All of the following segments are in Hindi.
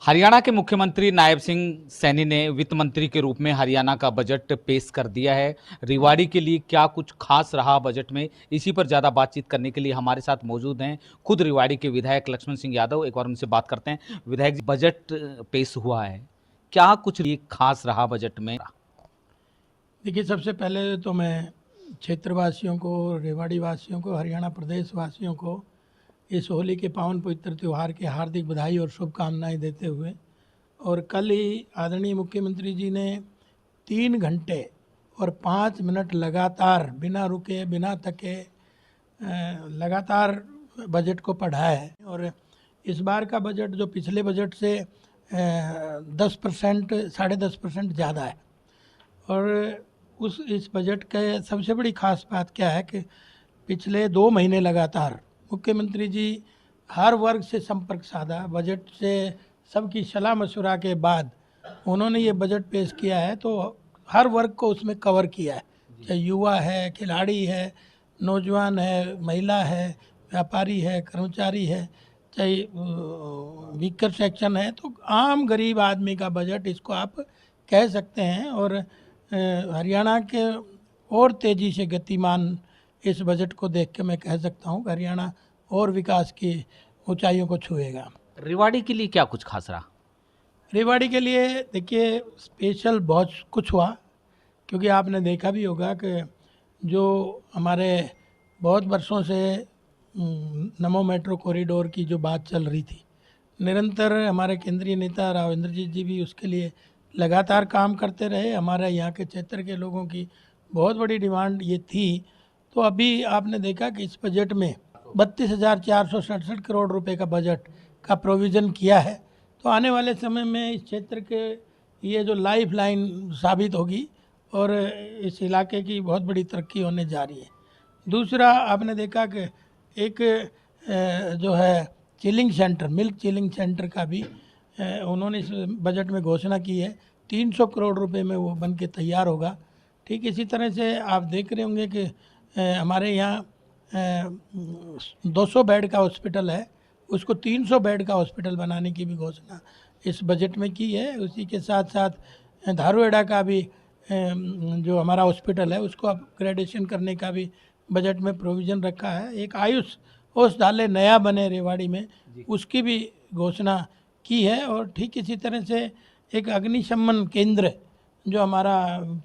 हरियाणा के मुख्यमंत्री नायब सिंह सैनी ने वित्त मंत्री के रूप में हरियाणा का बजट पेश कर दिया है। रेवाड़ी के लिए क्या कुछ खास रहा बजट में, इसी पर ज़्यादा बातचीत करने के लिए हमारे साथ मौजूद हैं खुद रेवाड़ी के विधायक लक्ष्मण सिंह यादव। एक बार उनसे बात करते हैं। विधायक जी, बजट पेश हुआ है, क्या कुछ ये खास रहा बजट में? देखिए, सबसे पहले तो मैं क्षेत्रवासियों को, रेवाड़ी वासियों को, हरियाणा प्रदेश वासियों को इस होली के पावन पवित्र त्यौहार की हार्दिक बधाई और शुभकामनाएं देते हुए, और कल ही आदरणीय मुख्यमंत्री जी ने 3 घंटे और 5 मिनट लगातार बिना रुके बिना थके लगातार बजट को पढ़ा है। और इस बार का बजट जो पिछले बजट से 10% 10.5% ज़्यादा है। और इस बजट के सबसे बड़ी खास बात क्या है कि पिछले 2 महीने लगातार मुख्यमंत्री जी हर वर्ग से संपर्क साधा, बजट से सबकी सलाह मशवरा के बाद उन्होंने ये बजट पेश किया है, तो हर वर्ग को उसमें कवर किया है, चाहे युवा है, खिलाड़ी है, नौजवान है, महिला है, व्यापारी है, कर्मचारी है, चाहे वीकर सेक्शन है, तो आम गरीब आदमी का बजट इसको आप कह सकते हैं। और हरियाणा के और तेज़ी से गतिमान इस बजट को देख के मैं कह सकता हूँ कि हरियाणा और विकास की ऊंचाइयों को छुएगा। रेवाड़ी के लिए क्या कुछ खास रहा? रेवाड़ी के लिए देखिए स्पेशल बहुत कुछ हुआ, क्योंकि आपने देखा भी होगा कि जो हमारे बहुत वर्षों से नमो मेट्रो कॉरिडोर की जो बात चल रही थी, निरंतर हमारे केंद्रीय नेता राव इंद्रजीत जी भी उसके लिए लगातार काम करते रहे। हमारे यहाँ के क्षेत्र के लोगों की बहुत बड़ी डिमांड ये थी। तो अभी आपने देखा कि इस बजट में 32,467 करोड़ रुपए का बजट का प्रोविज़न किया है। तो आने वाले समय में इस क्षेत्र के ये जो लाइफ लाइन साबित होगी और इस इलाके की बहुत बड़ी तरक्की होने जा रही है। दूसरा, आपने देखा कि एक जो है chilling centre, milk chilling centre का भी उन्होंने इस बजट में घोषणा की है। 300 करोड़ रुपए में वो बन के तैयार होगा। ठीक इसी तरह से आप देख रहे होंगे कि हमारे यहाँ 200 बेड का हॉस्पिटल है, उसको 300 बेड का हॉस्पिटल बनाने की भी घोषणा इस बजट में की है। उसी के साथ साथ धारूहेड़ा का भी जो हमारा हॉस्पिटल है उसको अपग्रेडेशन करने का भी बजट में प्रोविज़न रखा है। एक आयुष औषधालय नया बने रेवाड़ी में, उसकी भी घोषणा की है। और ठीक इसी तरह से एक अग्निशमन केंद्र जो हमारा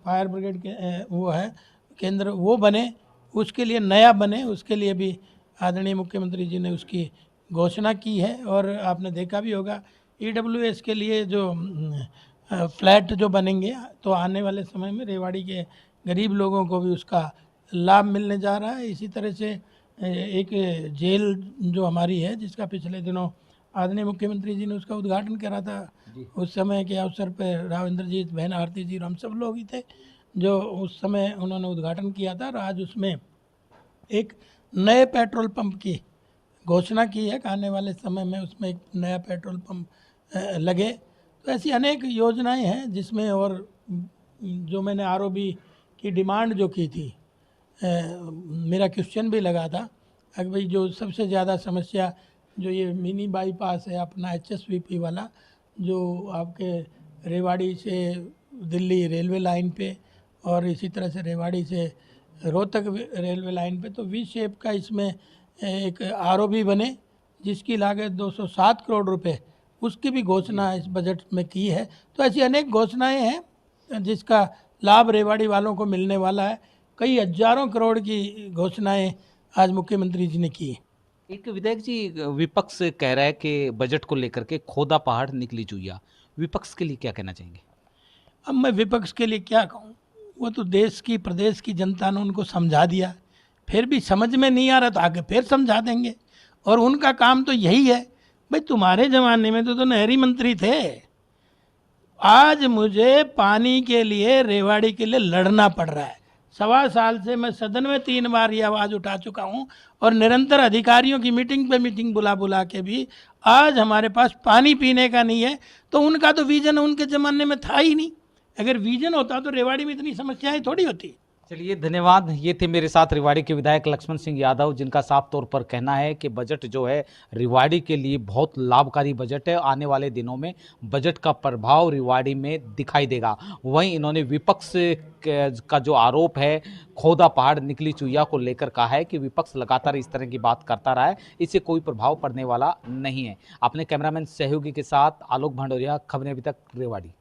फायर ब्रिगेड के वो है केंद्र, वो बने, उसके लिए नया बने, उसके लिए भी आदरणीय मुख्यमंत्री जी ने उसकी घोषणा की है। और आपने देखा भी होगा EWS के लिए जो फ्लैट जो बनेंगे, तो आने वाले समय में रेवाड़ी के गरीब लोगों को भी उसका लाभ मिलने जा रहा है। इसी तरह से एक जेल जो हमारी है, जिसका पिछले दिनों आदरणीय मुख्यमंत्री जी ने उसका उद्घाटन करा था, उस समय के अवसर पर राव इंद्रजीत, बहन आरती जी और हम सब लोग ही थे जो उस समय उन्होंने उद्घाटन किया था। और आज उसमें एक नए पेट्रोल पंप की घोषणा की है कि आने वाले समय में उसमें एक नया पेट्रोल पंप लगे। तो ऐसी अनेक योजनाएं हैं जिसमें, और जो मैंने ROB की डिमांड जो की थी, मेरा क्वेश्चन भी लगा था कि भाई जो सबसे ज़्यादा समस्या जो ये मिनी बाईपास है अपना HSVP वाला, जो आपके रेवाड़ी से दिल्ली रेलवे लाइन पे और इसी तरह से रेवाड़ी से रोहतक रेलवे लाइन पे, तो V शेप का इसमें एक ROB बने जिसकी लागत 207 करोड़ रुपए, उसकी भी घोषणा इस बजट में की है। तो ऐसी अनेक घोषणाएं हैं जिसका लाभ रेवाड़ी वालों को मिलने वाला है। कई हजारों करोड़ की घोषणाएं आज मुख्यमंत्री जी ने की है। एक विधायक जी, विपक्ष कह रहा है कि बजट को लेकर के खोदा पहाड़ निकली चुईया, विपक्ष के लिए क्या कहना चाहेंगे? अब मैं विपक्ष के लिए क्या कहूँ, वो तो देश की प्रदेश की जनता ने उनको समझा दिया, फिर भी समझ में नहीं आ रहा तो आगे फिर समझा देंगे। और उनका काम तो यही है। भाई तुम्हारे ज़माने में तो नहरी मंत्री थे, आज मुझे पानी के लिए रेवाड़ी के लिए लड़ना पड़ रहा है। 1.25 साल से मैं सदन में 3 बार ये आवाज़ उठा चुका हूँ और निरंतर अधिकारियों की मीटिंग पे मीटिंग बुला बुला के भी आज हमारे पास पानी पीने का नहीं है। तो उनका तो विजन उनके ज़माने में था ही नहीं। अगर विजन होता तो रेवाड़ी में इतनी समस्याएं थोड़ी होती। चलिए धन्यवाद। ये थे मेरे साथ रेवाड़ी के विधायक लक्ष्मण सिंह यादव, जिनका साफ तौर पर कहना है कि बजट जो है रेवाड़ी के लिए बहुत लाभकारी बजट है। आने वाले दिनों में बजट का प्रभाव रेवाड़ी में दिखाई देगा। वहीं इन्होंने विपक्ष का जो आरोप है खोदा पहाड़ निकली चुईया को लेकर कहा है कि विपक्ष लगातार इस तरह की बात करता रहा है, इससे कोई प्रभाव पड़ने वाला नहीं है। अपने कैमरामैन सहयोगी के साथ आलोक भंडोरिया, खबरें अभी तक, रेवाड़ी।